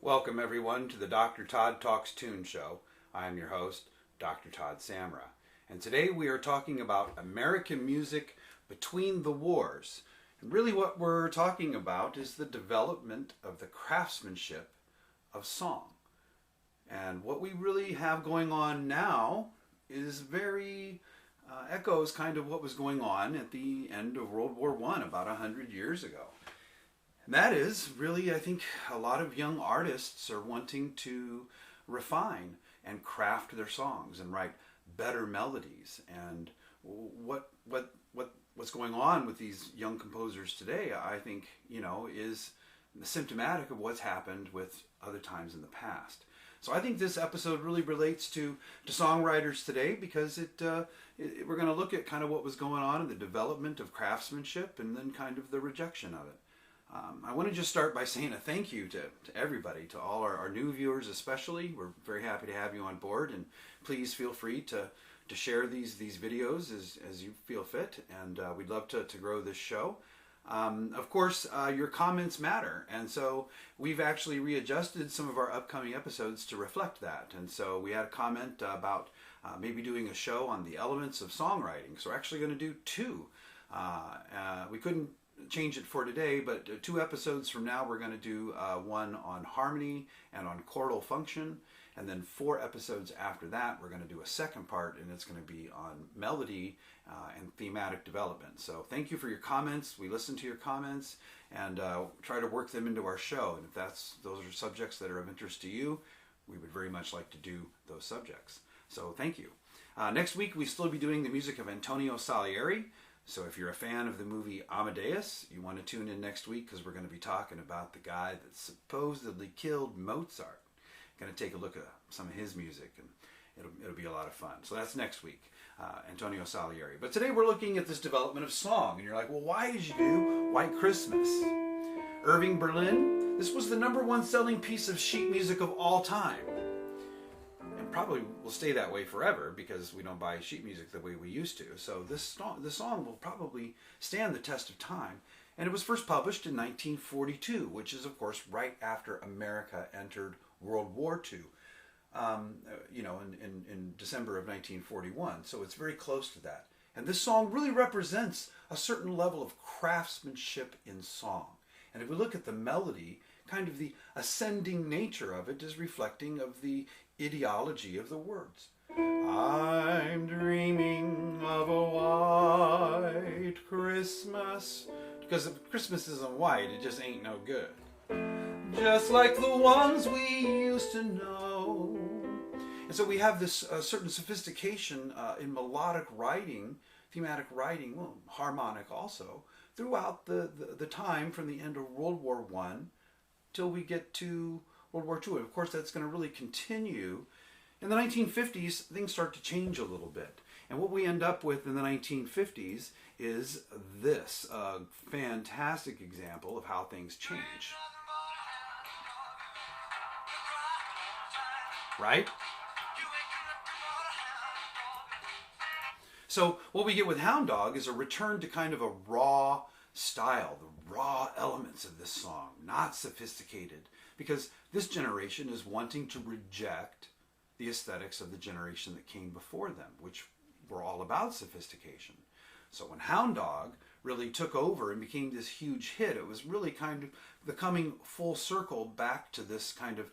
Welcome everyone to the Dr. Todd Talks Tune Show. I am your host, Dr. Todd Samra. And today we are talking about American music between the wars. And really what we're talking about is the development of the craftsmanship of song. And what we really have going on now is very echoes kind of what was going on at the end of World War I about 100 years ago. And that is really, I think, a lot of young artists are wanting to refine and craft their songs and write better melodies. And what's going on with these young composers today, I think, is symptomatic of what's happened with other times in the past. So I think this episode really relates to songwriters today because we're going to look at kind of what was going on in the development of craftsmanship and then kind of the rejection of it. I want to just start by saying a thank you to everybody, to all our new viewers especially. We're very happy to have you on board, and please feel free to share these videos as you feel fit, and we'd love to grow this show. Of course, your comments matter, and so we've actually readjusted some of our upcoming episodes to reflect that. And so we had a comment about maybe doing a show on the elements of songwriting, so we're actually going to do two. We couldn't change it for today, but 2 episodes from now we're going to do one on harmony and on chordal function, and then 4 episodes after that we're going to do a second part, and it's going to be on melody and thematic development. So thank you for your comments. We listen to your comments and try to work them into our show, and if those are subjects that are of interest to you, we would very much like to do those subjects. So thank you. Next week we still be doing the music of Antonio Salieri. So if you're a fan of the movie Amadeus, you want to tune in next week because we're going to be talking about the guy that supposedly killed Mozart. Going to take a look at some of his music, and it'll be a lot of fun. So that's next week, Antonio Salieri. But today we're looking at this development of song, and you're like, well, why did you do White Christmas? Irving Berlin, this was the #1 selling piece of sheet music of all time. Probably will stay that way forever because we don't buy sheet music the way we used to. So this song will probably stand the test of time. And it was first published in 1942, which is of course right after America entered World War II. In December of 1941. So it's very close to that. And this song really represents a certain level of craftsmanship in song. And if we look at the melody, kind of the ascending nature of it is reflecting of the ideology of the words. I'm dreaming of a white Christmas. Because if Christmas isn't white, it just ain't no good. Just like the ones we used to know. And so we have this certain sophistication in melodic writing, thematic writing, well, harmonic also, throughout the time from the end of World War I till we get to World War II. And of course, that's going to really continue. In the 1950s, things start to change a little bit. And what we end up with in the 1950s is this, a fantastic example of how things change. Right? So what we get with Hound Dog is a return to kind of a raw style, the raw elements of this song, not sophisticated, because this generation is wanting to reject the aesthetics of the generation that came before them, which were all about sophistication. So when Hound Dog really took over and became this huge hit, it was really kind of the coming full circle back to this kind of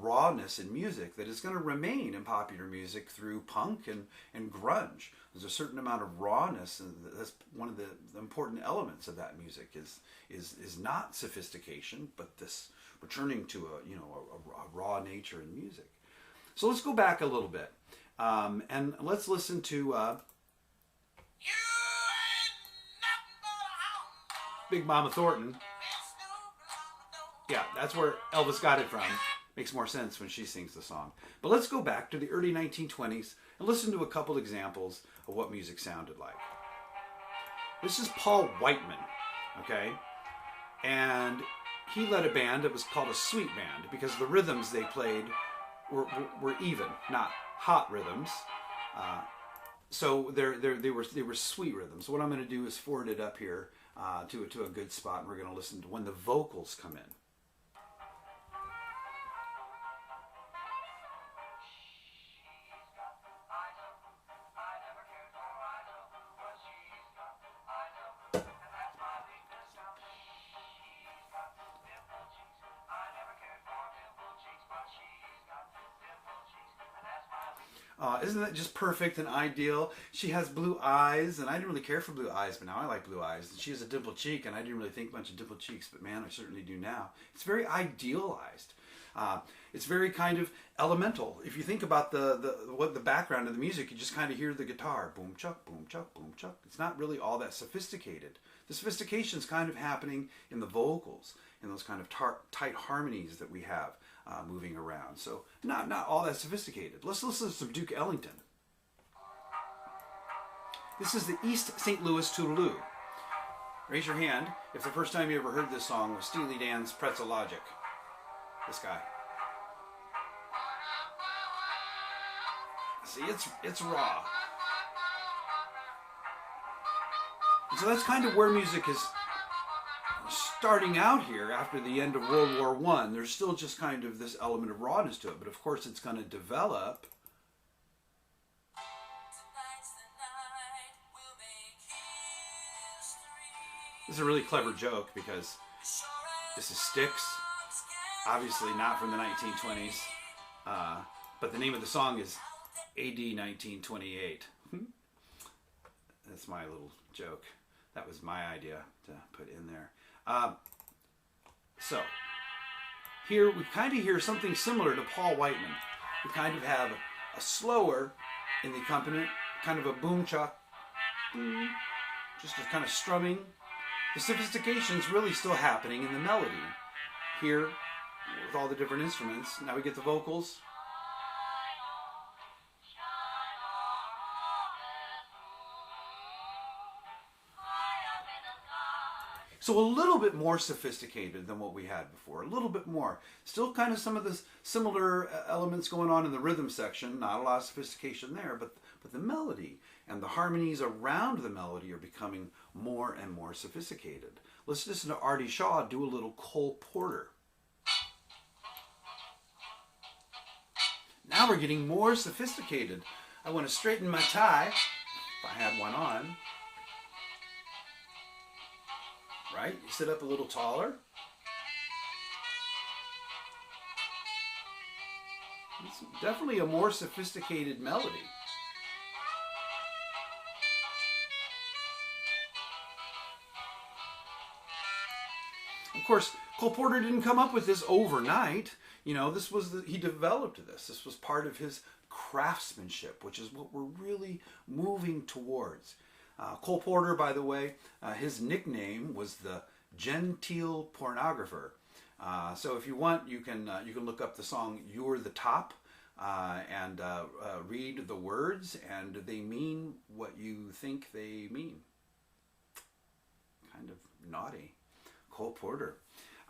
rawness in music that is going to remain in popular music through punk and grunge. There's a certain amount of rawness, and that's one of the important elements of that music is not sophistication, but this returning to a raw nature in music. So let's go back a little bit and let's listen to Big Momma Thornton. Yeah, that's where Elvis got it from. Makes more sense when she sings the song. But let's go back to the early 1920s and listen to a couple examples of what music sounded like. This is Paul Whiteman, okay? And he led a band that was called a sweet band because the rhythms they played were even, not hot rhythms. So they were sweet rhythms. So what I'm going to do is forward it up here to a good spot, and we're going to listen to when the vocals come in. Isn't that just perfect and ideal? She has blue eyes, and I didn't really care for blue eyes, but now I like blue eyes. She has a dimpled cheek, and I didn't really think much of dimpled cheeks, but man, I certainly do now. It's very idealized. It's very kind of elemental. If you think about the background of the music, you just kind of hear the guitar, boom chuck, boom chuck, boom chuck. It's not really all that sophisticated. The sophistication is kind of happening in the vocals, in those kind of tight harmonies that we have moving around. So not all that sophisticated. Let's listen to some Duke Ellington. This is the East St. Louis Toodaloo. Raise your hand if the first time you ever heard this song was Steely Dan's Pretzel Logic. This guy. See, it's raw. And so that's kind of where music is starting out here after the end of World War I. There's still just kind of this element of rawness to it, but of course it's going to develop. This is a really clever joke because this is Styx, obviously not from the 1920s, but the name of the song is AD 1928. That's my little joke. That was my idea to put in there. So here we kind of hear something similar to Paul Whiteman. We kind of have a slower in the accompaniment, kind of a boom chuck, just a kind of strumming. The sophistication is really still happening in the melody. Here, with all the different instruments, now we get the vocals. So a little bit more sophisticated than what we had before, a little bit more. Still kind of some of the similar elements going on in the rhythm section, not a lot of sophistication there, but the melody and the harmonies around the melody are becoming more and more sophisticated. Let's listen to Artie Shaw do a little Cole Porter. Now we're getting more sophisticated. I want to straighten my tie, if I had one on. Right? You sit up a little taller. It's definitely a more sophisticated melody. Of course, Cole Porter didn't come up with this overnight. You know, this was he developed this. This was part of his craftsmanship, which is what we're really moving towards. Cole Porter, by the way, his nickname was the Genteel Pornographer. So if you want, you can look up the song "You're the Top" and read the words, and they mean what you think they mean. Kind of naughty, Cole Porter.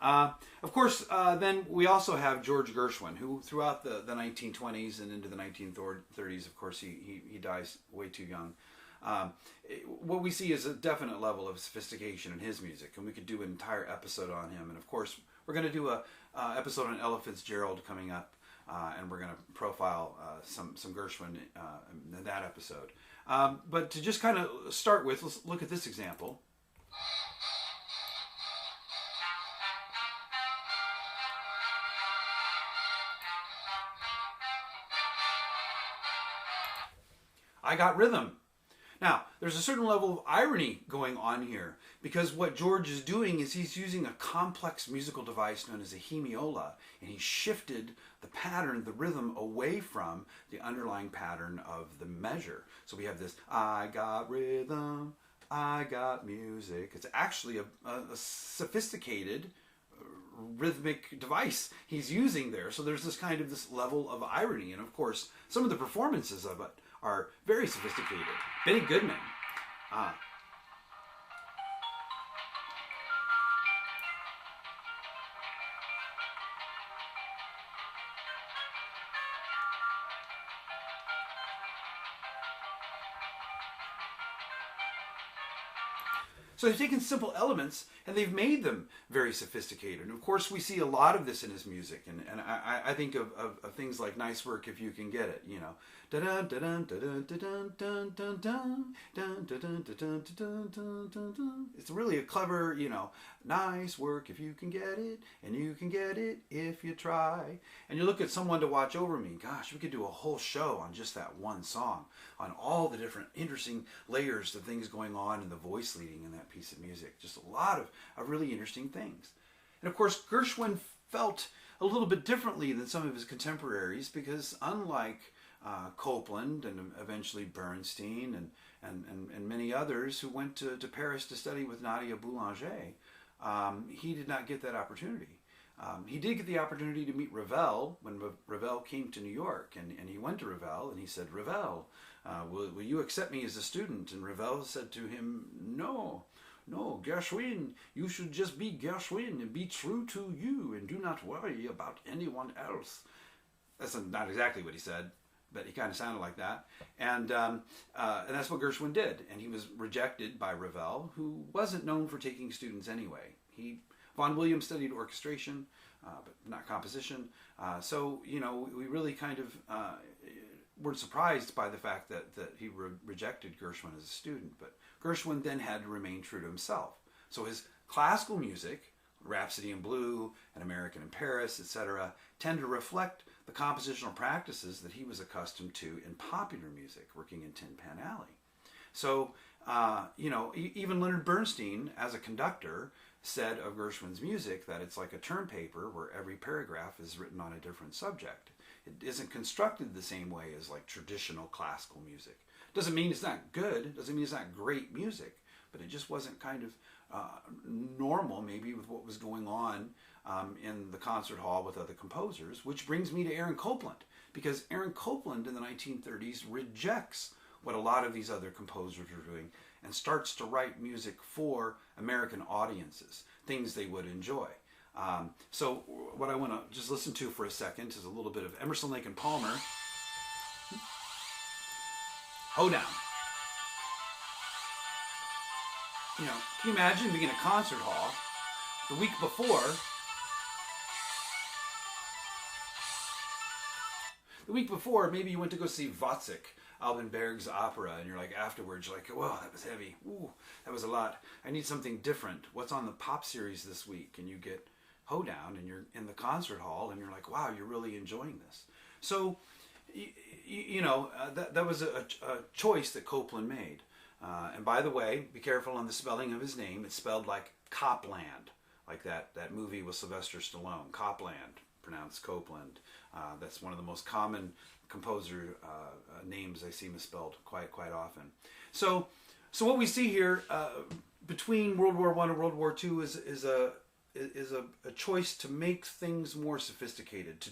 Of course, then we also have George Gershwin, who throughout the 1920s and into the 1930s, of course, he dies way too young. What we see is a definite level of sophistication in his music, and we could do an entire episode on him. And of course, we're going to do a episode on Ella Fitzgerald coming up, and we're going to profile some Gershwin in that episode. But to just kind of start with, let's look at this example. I got rhythm. Now, there's a certain level of irony going on here, because what George is doing is he's using a complex musical device known as a hemiola, and he shifted the pattern, the rhythm, away from the underlying pattern of the measure. So we have this, I got rhythm, I got music. It's actually a sophisticated rhythmic device he's using there. So there's this level of irony, and of course, some of the performances of it are very sophisticated. Benny Goodman. So they've taken simple elements and they've made them very sophisticated. And of course, we see a lot of this in his music. And I think of things like Nice Work If You Can Get It, you know. It's really a clever, you know, nice work if you can get it, and you can get it if you try. And you look at Someone to Watch Over Me, gosh, we could do a whole show on just that one song, on all the different interesting layers of things going on in the voice leading in that piece of music. Just a lot of really interesting things. And of course, Gershwin felt a little bit differently than some of his contemporaries because unlike Copland and eventually Bernstein and many others who went to Paris to study with Nadia Boulanger, he did not get that opportunity. He did get the opportunity to meet Ravel when Ravel came to New York, and he went to Ravel and he said, "Ravel, will you accept me as a student?" And Ravel said to him, "No, Gershwin, you should just be Gershwin and be true to you and do not worry about anyone else." That's not exactly what he said, but he kind of sounded like that. And that's what Gershwin did. And he was rejected by Ravel, who wasn't known for taking students anyway. Von Williams studied orchestration, but not composition. So, you know, we really kind of weren't surprised by the fact that he rejected Gershwin as a student. But Gershwin then had to remain true to himself. So his classical music, Rhapsody in Blue, An American in Paris, etc., tend to reflect the compositional practices that he was accustomed to in popular music, working in Tin Pan Alley. So, you know, even Leonard Bernstein, as a conductor, said of Gershwin's music that it's like a term paper where every paragraph is written on a different subject. It isn't constructed the same way as like traditional classical music. Doesn't mean it's not good, doesn't mean it's not great music, but it just wasn't kind of normal maybe with what was going on in the concert hall with other composers, which brings me to Aaron Copland, because Aaron Copland in the 1930s rejects what a lot of these other composers are doing and starts to write music for American audiences, things they would enjoy. So what I want to just listen to for a second is a little bit of Emerson, Lake and Palmer. Hoedown. You know, can you imagine being in a concert hall the week before? The week before, maybe you went to go see Wozzeck, Alban Berg's opera, and you're like, afterwards, you're like, whoa, that was heavy. Ooh, that was a lot. I need something different. What's on the pop series this week? And you get Hoedown, and you're in the concert hall, and you're like, wow, you're really enjoying this. So, you know, that was a choice that Copland made. And by the way, be careful on the spelling of his name. It's spelled like Copland, like that movie with Sylvester Stallone. Copland, pronounced Copland. That's one of the most common composer names I see misspelled quite often. So what we see here between World War I and World War II is a choice to make things more sophisticated, to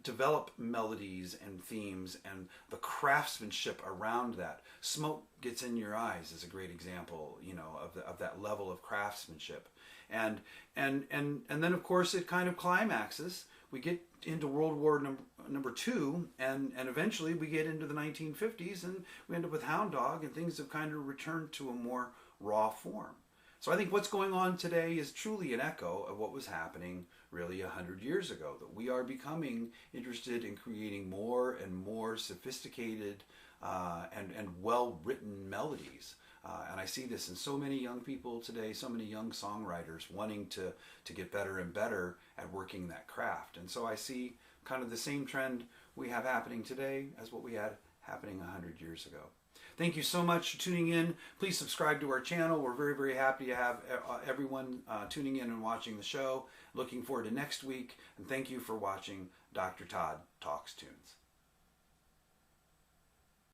develop melodies and themes and the craftsmanship around that. Smoke Gets in Your Eyes is a great example, you know, of that level of craftsmanship. And then of course it kind of climaxes. We get into World War number two, and eventually we get into the 1950s, and we end up with Hound Dog, and things have kind of returned to a more raw form. So I think what's going on today is truly an echo of what was happening really 100 years ago, that we are becoming interested in creating more and more sophisticated and well-written melodies. And I see this in so many young people today, so many young songwriters wanting to get better and better at working that craft. And so I see kind of the same trend we have happening today as what we had happening 100 years ago. Thank you so much for tuning in. Please subscribe to our channel. We're very, very happy to have everyone tuning in and watching the show. Looking forward to next week. And thank you for watching Dr. Todd Talks Tunes.